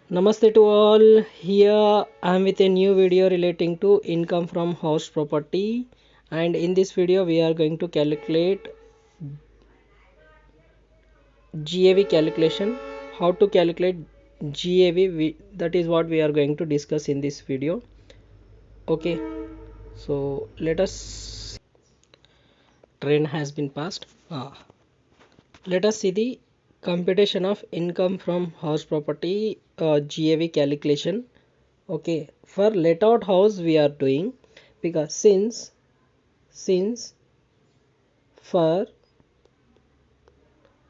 Namaste to all. Here I am with a new video relating to income from house property, and in this video we are going to calculate GAV calculation. How to calculate GAV, that is what we are going to discuss in this video. Okay, so let us train has been passed. Let us see the computation of income from house property GAV calculation. Okay, for let out house we are doing, because since for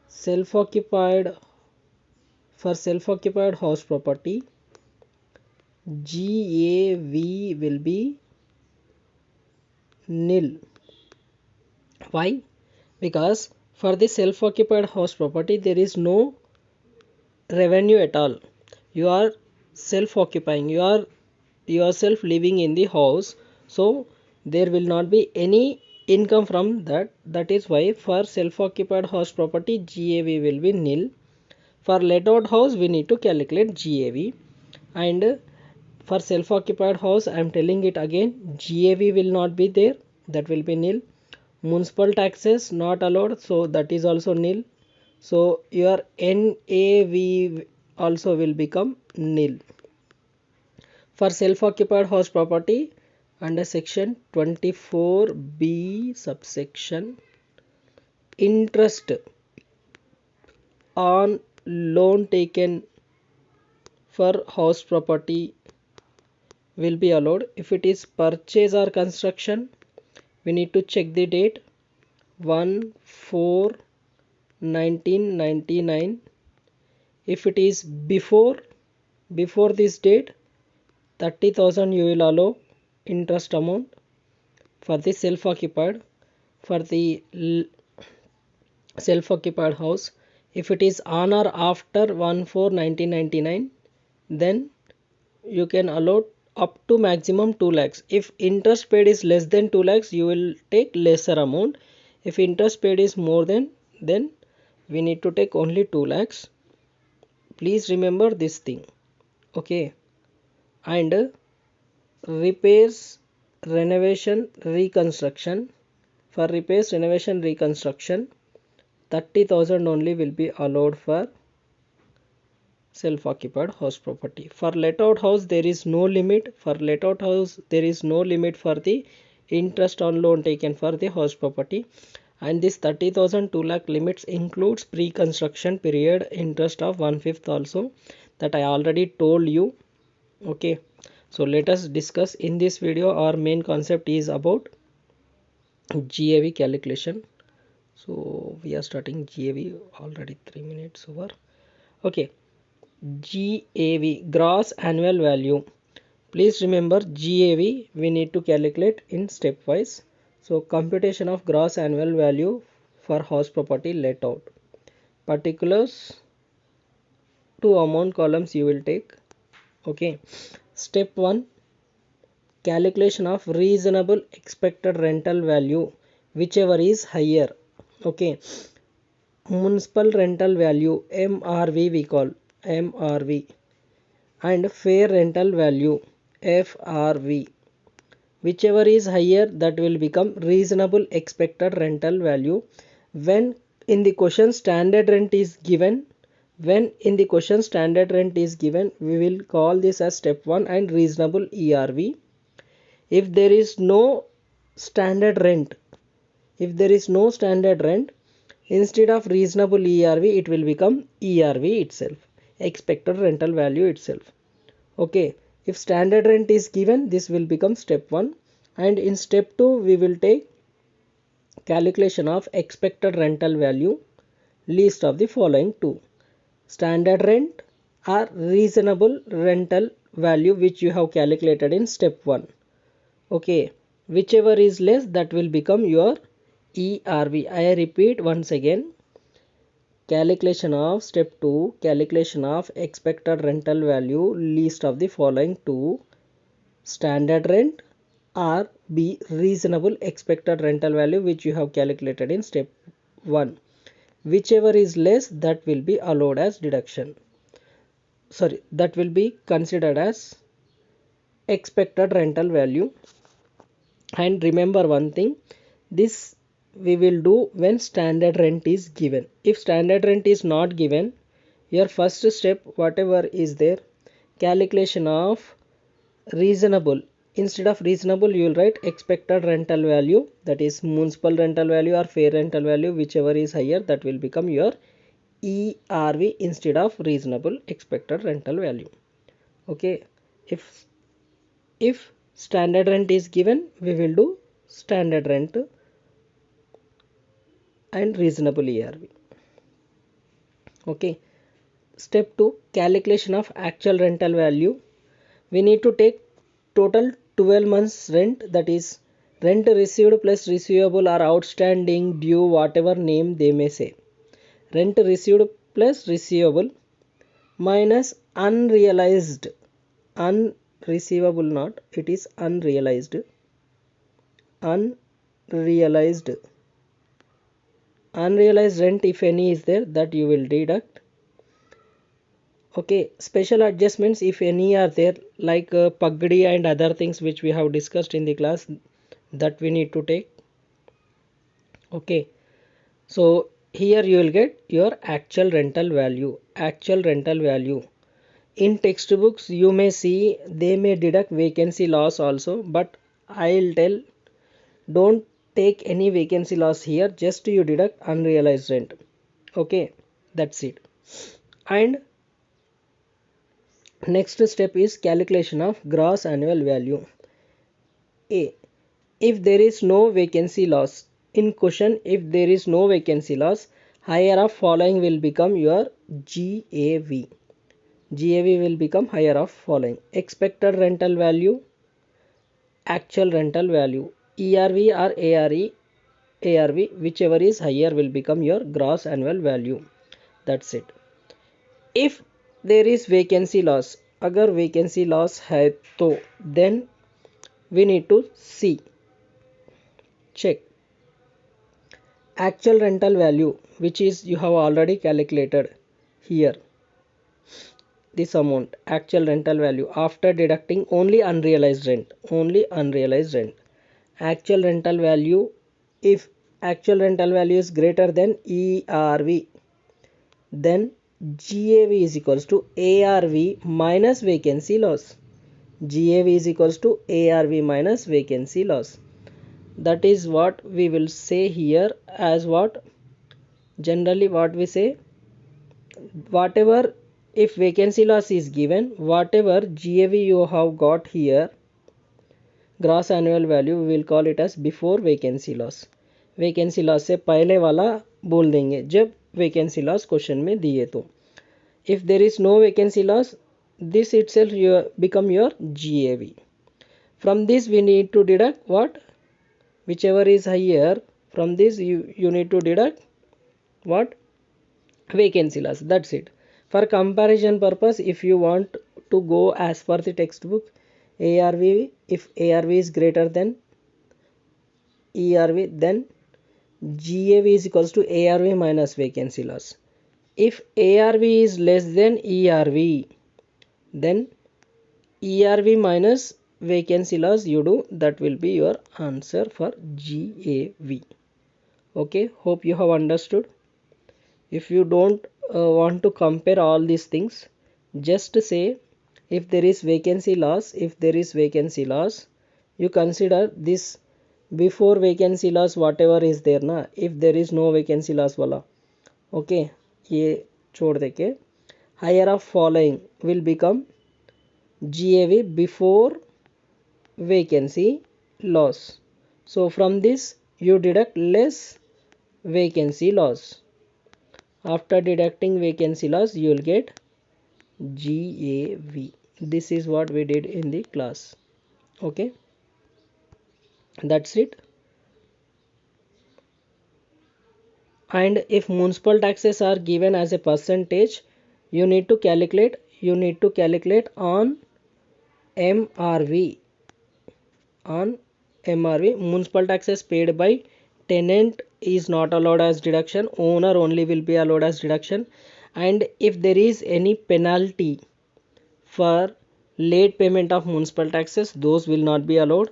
self occupied house property GAV will be nil. Why? Because for the self occupied house property there is no revenue at all. You are self occupying, you are yourself living in the house, so there will not be any income from that. That is why for self occupied house property GAV will be nil. For let out house we need to calculate GAV, and for self occupied house I am telling it again, GAV will not be there, that will be nil. Municipal taxes not allowed, so that is also nil. So your NAV also will become nil. For self-occupied house property under section 24B subsection, interest on loan taken for house property will be allowed. If it is purchase or construction, we need to check the date 1/4/1999. If it is before this date, 30,000 you will allow interest amount for the self occupied. For the self occupied house, if it is on or after 1/4/1999, then you can allow up to maximum 2 lakhs. If interest paid is less than 2 lakhs, you will take lesser amount. If interest paid is more than, then we need to take only 2 lakhs. Please remember this thing. Okay. And repairs, renovation, reconstruction. For repairs, renovation, reconstruction, 30,000 only will be allowed for self-occupied house property. For let out house there is no limit. For let out house there is no limit for the interest on loan taken for the house property. And this 30,000 2 lakh limits includes pre-construction period interest of 1/5 also, that I already told you. Okay, so let us discuss in this video. Our main concept is about GAV calculation. So we are starting GAV already 3 minutes over. Okay, GAV, gross annual value. Please remember GAV we need to calculate in stepwise. So computation of gross annual value for house property let out. Particulars, 2 amount columns you will take. Okay, step 1, calculation of reasonable expected rental value, whichever is higher. Okay, municipal rental value MRV we call MRV, and fair rental value FRV. Whichever is higher, that will become reasonable expected rental value. When in the question standard rent is given, we will call this as step 1 and reasonable ERV. If there is no standard rent, instead of reasonable ERV it will become ERV itself, expected rental value itself. Okay, if standard rent is given, this will become step 1, and in step 2 we will take calculation of expected rental value, list of the following two: standard rent or reasonable rental value, which you have calculated in step 1. Okay, whichever is less, that will become your ERV. I repeat once again, calculation of step 2, calculation of expected rental value, list of the following two: standard rent or B, reasonable expected rental value, which you have calculated in step 1. Whichever is less, that will be allowed as deduction. that will be considered as expected rental value. And remember one thing, this we will do when standard rent is given. If standard rent is not given, your first step whatever is there, calculation of reasonable, instead of reasonable you will write expected rental value, that is municipal rental value or fair rental value, whichever is higher, that will become your ERV instead of reasonable expected rental value. Okay, if standard rent is given, we will do standard rent and reasonable ERV. Okay, step 2, calculation of actual rental value. We need to take total 12 months rent, that is rent received plus receivable or outstanding, due, whatever name they may say. Rent received plus receivable minus unrealized, unreceivable not, it is unrealized, unrealized rent if any is there, that you will deduct. Okay, special adjustments if any are there, like pagdi and other things which we have discussed in the class, that we need to take. Okay, so here you will get your actual rental value. Actual rental value in textbooks you may see they may deduct vacancy loss also, but I'll tell, don't take any vacancy loss here, just you deduct unrealized rent. Okay, that's it. And next step is calculation of gross annual value. A, if there is no vacancy loss, in question if there is no vacancy loss, higher of following will become your GAV. GAV will become higher of following: expected rental value, actual rental value, ERV or ARV, whichever is higher will become your gross annual value. That's it. If there is vacancy loss, अगर vacancy loss है तो then we need to see, check actual rental value, which is you have already calculated here, this amount actual rental value after deducting only unrealized rent, actual rental value. If actual rental value is greater than ERV, then GAV is equals to ARV minus vacancy loss. GAV is equals to ARV minus vacancy loss. That is what we will say here as what generally what we say, whatever, if vacancy loss is given, whatever GAV you have got here, gross annual value we will call it as before vacancy loss. Vacancy loss से पहले वाला बोल देंगे जब vacancy loss question में दिए तो. If there is no vacancy loss, this itself you become your GAV. From this we need to deduct what, whichever is higher, from this you need to deduct what, vacancy loss. That's it. For comparison purpose, if you want to go as per the textbook, ARV, if ARV is greater than ERV, then GAV is equals to ARV minus vacancy loss. If ARV is less than ERV, then ERV minus vacancy loss you do, that will be your answer for GAV. Okay, hope you have understood. If you don't want to compare all these things, just say if there is vacancy loss, you consider this before vacancy loss whatever is there na, if there is no vacancy loss wala. Okay, ये छोड़ दे के higher of following will become GAV before vacancy loss. So from this you deduct less vacancy loss. After deducting vacancy loss you will get GAV. This is what we did in the class. Okay, that's it. And if municipal taxes are given as a percentage, you need to calculate on MRV. On MRV, municipal taxes paid by tenant is not allowed as deduction, owner only will be allowed as deduction. And if there is any penalty For late payment of municipal taxes, those will not be allowed.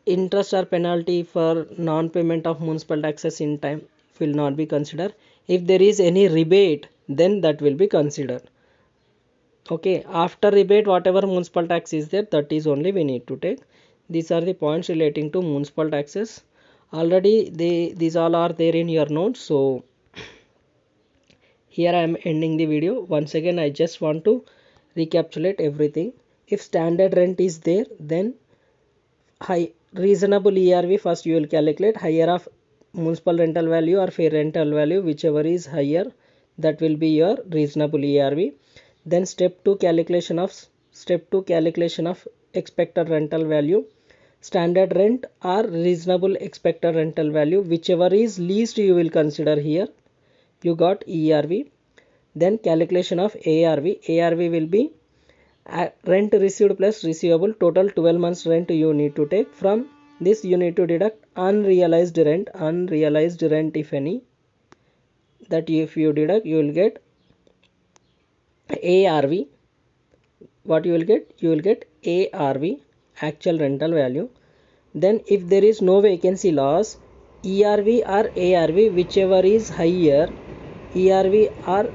Interest or penalty for non-payment of municipal taxes in time will not be considered. If there is any rebate, then that will be considered. Okay, after rebate, whatever municipal tax is there, that is only we need to take. These are the points relating to municipal taxes. Already these all are there in your notes. So here I am ending the video. Once again, I just want to recapitulate everything. If standard rent is there, then high reasonable ERV first you will calculate. Higher of municipal rental value or fair rental value, whichever is higher, that will be your reasonable ERV. Then step 2 calculation of expected rental value. Standard rent or reasonable expected rental value, whichever is least you will consider here. You got ERV. Then calculation of ARV. ARV will be rent received plus receivable, total 12 months rent you need to take. From this you need to deduct unrealized rent if any. That if you deduct, you will get ARV. What you will get? You will get ARV, actual rental value. Then if there is no vacancy loss, ERV or ARV, whichever is higher, ERV or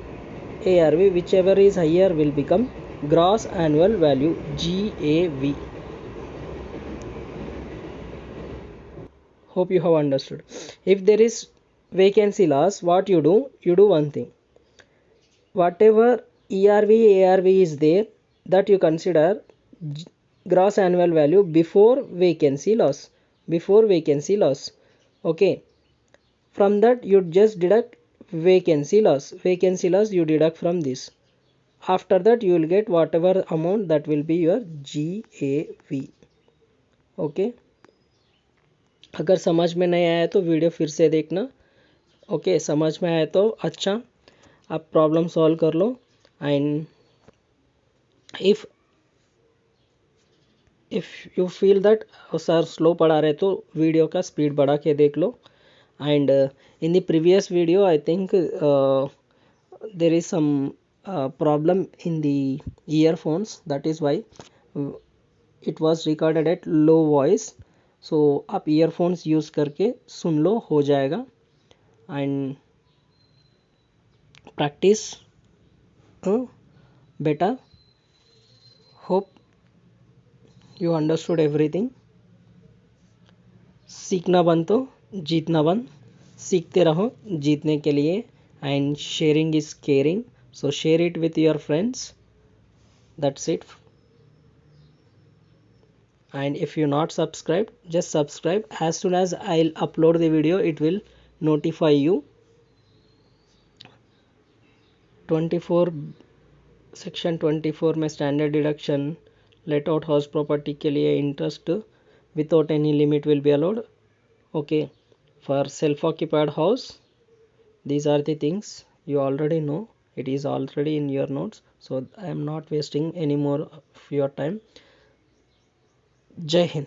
ARV, whichever is higher will become gross annual value, GAV. Hope you have understood. If there is vacancy loss, what you do? You do one thing. Whatever ERV, ARV is there, that you consider gross annual value before vacancy loss. Okay. From that you just deduct vacancy loss. You deduct from this. After that you will get whatever amount, that will be your GAV. Okay, अगर समझ में नहीं आया तो video फिर से देखना. Okay, समझ में आया तो अच्छा, आप प्रॉब्लम सॉल्व कर लो. And if you feel that sir slow पढ़ा रहे तो वीडियो का स्पीड बढ़ा के देख लो. And in the previous video I think there is some problem in the earphones, that is why it was recorded at low voice. so आप earphones use करके सुन लो, हो जाएगा. and practice better. hope you understood everything. सीखना बंद तो जीतना बंद. सीखते रहो जीतने के लिए. and sharing is caring. So share it with your friends. That's it. And if you not subscribed, just subscribe. As soon as I'll upload the video, it will notify you. 24 section 24 में standard deduction let out house property के लिए interest without any limit will be allowed. Okay, for self occupied house, these are the things you already know. It is already in your notes, so I am not wasting any more of your time. Jai Hind.